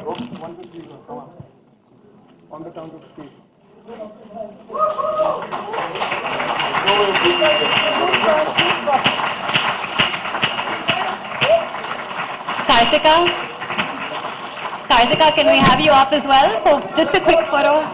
1 to 3, come on. On the count of 3. Kartika? Kartika, can we have you up as well? So just a quick photo.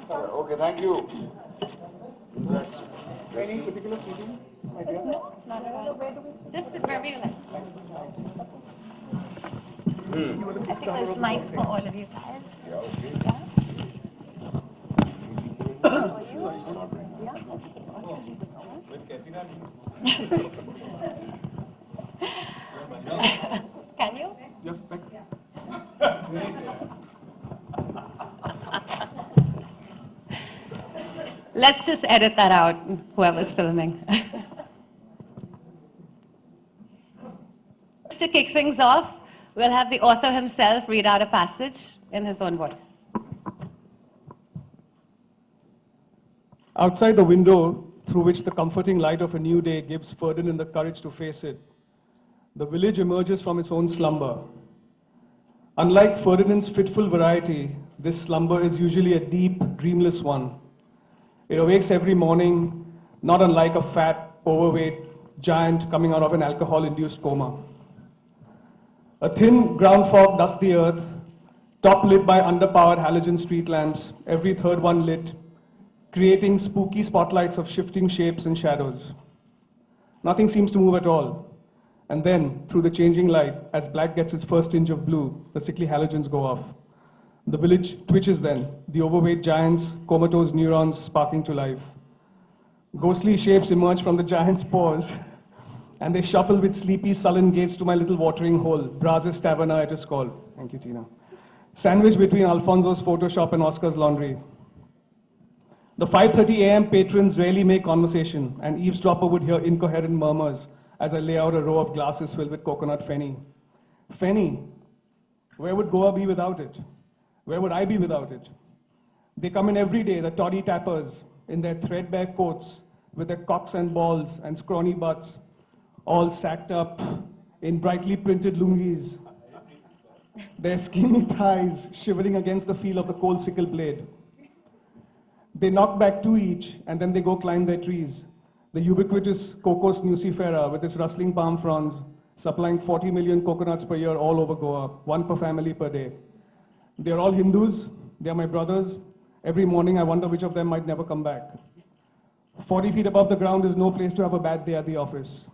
Okay, thank you. Any particular seating? No, not at all. Just wherever you like. I think there's mics for all of you guys. Yeah, okay. Can you? Yes, thanks. Let's just edit that out, whoever's filming. To kick things off, we'll have the author himself read out a passage in his own voice. Outside the window, through which the comforting light of a new day gives Ferdinand the courage to face it, the village emerges from its own slumber. Unlike Ferdinand's fitful variety, this slumber is usually a deep, dreamless one. It awakes every morning, not unlike a fat, overweight giant coming out of an alcohol-induced coma. A thin ground fog dusts the earth, top lit by underpowered halogen street lamps, every third one lit, creating spooky spotlights of shifting shapes and shadows. Nothing seems to move at all. And then, through the changing light, as black gets its first tinge of blue, the sickly halogens go off. The village twitches then, the overweight giants, comatose neurons sparking to life. Ghostly shapes emerge from the giant's paws, and they shuffle with sleepy, sullen gaits to my little watering hole. Brazos Taverna it is called. Thank you, Tina. Sandwiched between Alfonso's photo shop and Oscar's laundry. The 5:30 a.m. patrons rarely make conversation, and eavesdropper would hear incoherent murmurs as I lay out a row of glasses filled with coconut fenny. Fenny, where would Goa be without it? Where would I be without it? They come in every day, the toddy tappers, in their threadbare coats, with their cocks and balls and scrawny butts, all sacked up in brightly printed lungis, their skinny thighs shivering against the feel of the cold sickle blade. They knock back two each, and then they go climb their trees. The ubiquitous Cocos nucifera, with its rustling palm fronds, supplying 40 million coconuts per year all over Goa, one per family per day. They are all Hindus, they are my brothers. Every morning I wonder which of them might never come back. 40 feet above the ground is no place to have a bad day at the office.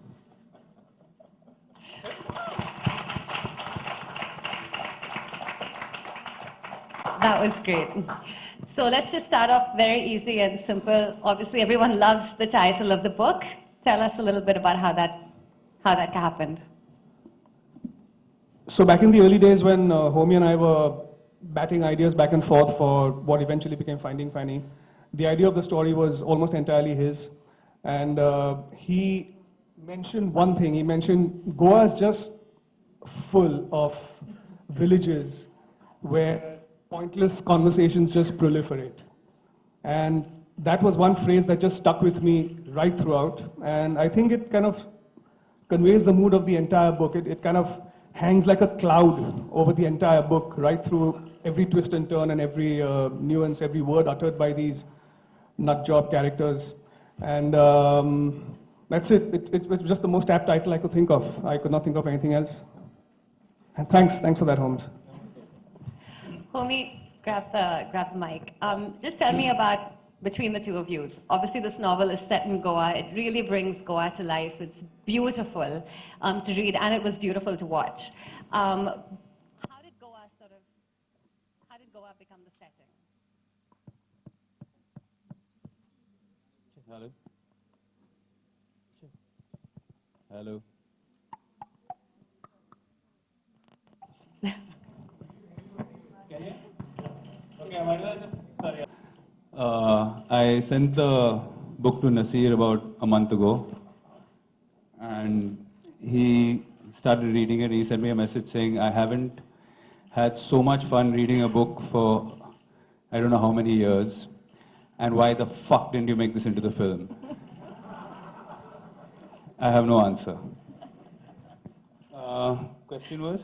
That was great. So let's just start off very easy and simple. Obviously, everyone loves the title of the book. Tell us a little bit about how that happened. So back in the early days when Homie and I were batting ideas back and forth for what eventually became Finding Fanny, the idea of the story was almost entirely his. And he mentioned one thing. He mentioned Goa is just full of villages where pointless conversations just proliferate. And that was one phrase that just stuck with me right throughout. And I think it kind of conveys the mood of the entire book. It kind of hangs like a cloud over the entire book, right through every twist and turn and every nuance, every word uttered by these nut job characters. And that's it. It was just the most apt title I could think of. I could not think of anything else. And thanks for that, Holmes. Homie, grab the mic. Just tell me about between the two of you. Obviously, this novel is set in Goa. It really brings Goa to life. It's beautiful to read, and it was beautiful to watch. How did Goa become the setting? Hello. Hello. Okay, I might as well just, sorry. I sent the book to Nasir about a month ago, and he started reading it. He sent me a message saying, I haven't had so much fun reading a book for I don't know how many years, and why the fuck didn't you make this into the film? I have no answer. Question was?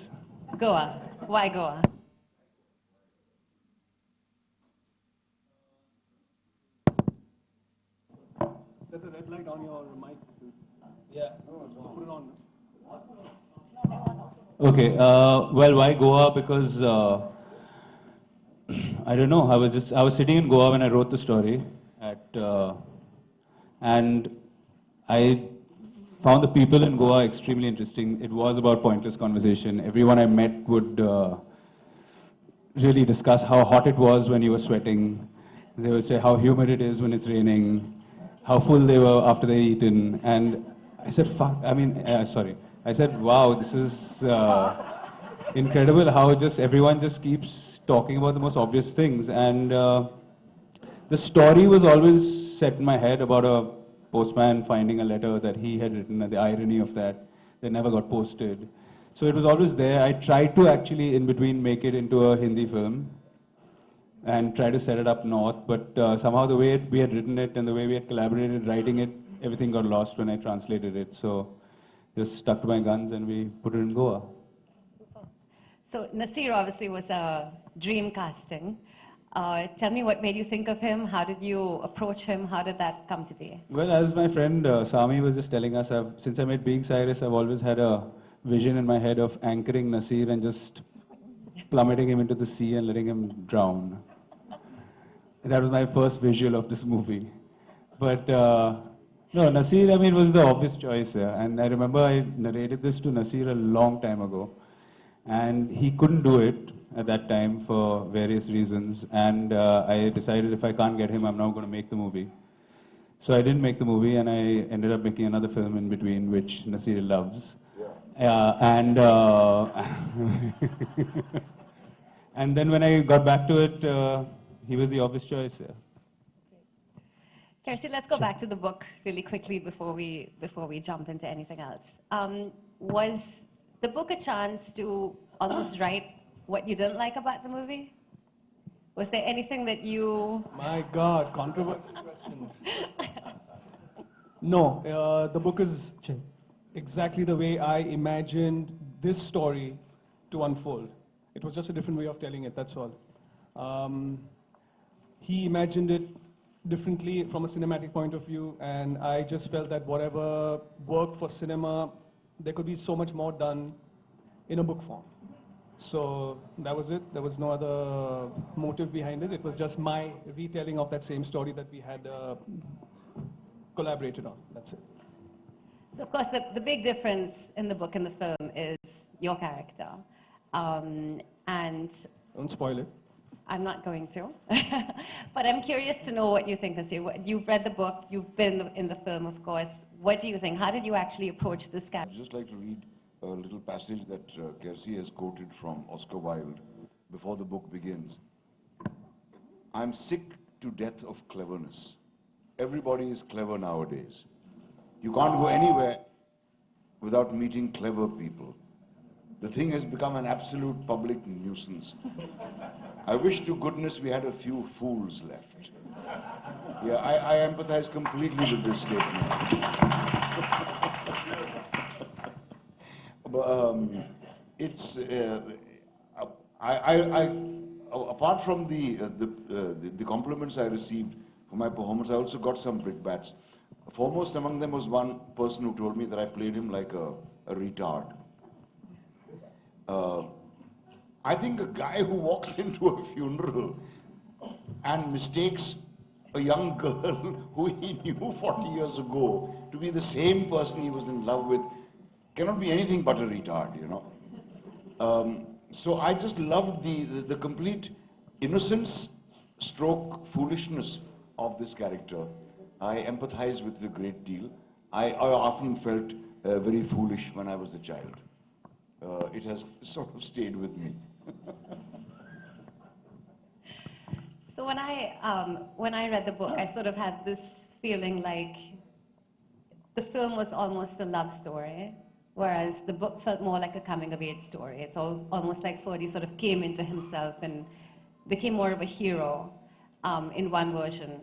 Goa. Why Goa? There's a red light on your mic. Yeah. Put it on. Okay. Well, why Goa? Because I don't know. I was sitting in Goa when I wrote the story, and I found the people in Goa extremely interesting. It was about pointless conversation. Everyone I met would really discuss how hot it was when you were sweating. They would say how humid it is when it's raining, how full they were after they eaten. And I said, fuck, sorry. I said, wow, this is incredible how just everyone just keeps talking about the most obvious things. And the story was always set in my head about a postman finding a letter that he had written, and the irony of that never got posted. So it was always there. I tried to actually, in between, make it into a Hindi film and try to set it up north, but somehow the way we had written it and the way we had collaborated writing it, everything got lost when I translated it. So just stuck to my guns and we put it in Goa. So Nasir obviously was a dream casting. Tell me what made you think of him? How did you approach him? How did that come to be? Well, as my friend Sami was just telling us, since I made Being Cyrus, I've always had a vision in my head of anchoring Nasir and just plummeting him into the sea and letting him drown. That was my first visual of this movie. But no, Nasir, was the obvious choice. And I remember I narrated this to Nasir a long time ago. And he couldn't do it at that time for various reasons. And I decided if I can't get him, I'm not going to make the movie. So I didn't make the movie, and I ended up making another film in between, which Nasir loves. And and then when I got back to it, he was the obvious choice. Yeah. Kirsty, let's go back to the book really quickly before we jump into anything else. Was the book a chance to almost write what you didn't like about the movie? Was there anything that you... My God, controversial questions. No, the book is exactly the way I imagined this story to unfold. It was just a different way of telling it, that's all. He imagined it differently from a cinematic point of view, and I just felt that whatever worked for cinema, there could be so much more done in a book form. So that was it. There was no other motive behind it. It was just my retelling of that same story that we had collaborated on. That's it. So of course, the big difference in the book and the film is your character. And Don't spoil it. I'm not going to. But I'm curious to know what you think, Nasir. You've read the book, you've been in the film, of course. What do you think? How did you actually approach this character? I'd just like to read a little passage that Kersey has quoted from Oscar Wilde before the book begins. I'm sick to death of cleverness. Everybody is clever nowadays. You can't go anywhere without meeting clever people. The thing has become an absolute public nuisance. I wish to goodness we had a few fools left. Yeah, I empathize completely with this statement. It's apart from the compliments I received for my performance, I also got some brickbats. Foremost among them was one person who told me that I played him like a retard. I think a guy who walks into a funeral and mistakes a young girl who he knew 40 years ago to be the same person he was in love with cannot be anything but a retard, you know. So I just loved the complete innocence stroke foolishness of this character. I empathize with it a great deal. I often felt very foolish when I was a child. It has sort of stayed with me. So when I read the book, I sort of had this feeling like the film was almost a love story, whereas the book felt more like a coming-of-age story. It's almost like Ferdy sort of came into himself and became more of a hero in one version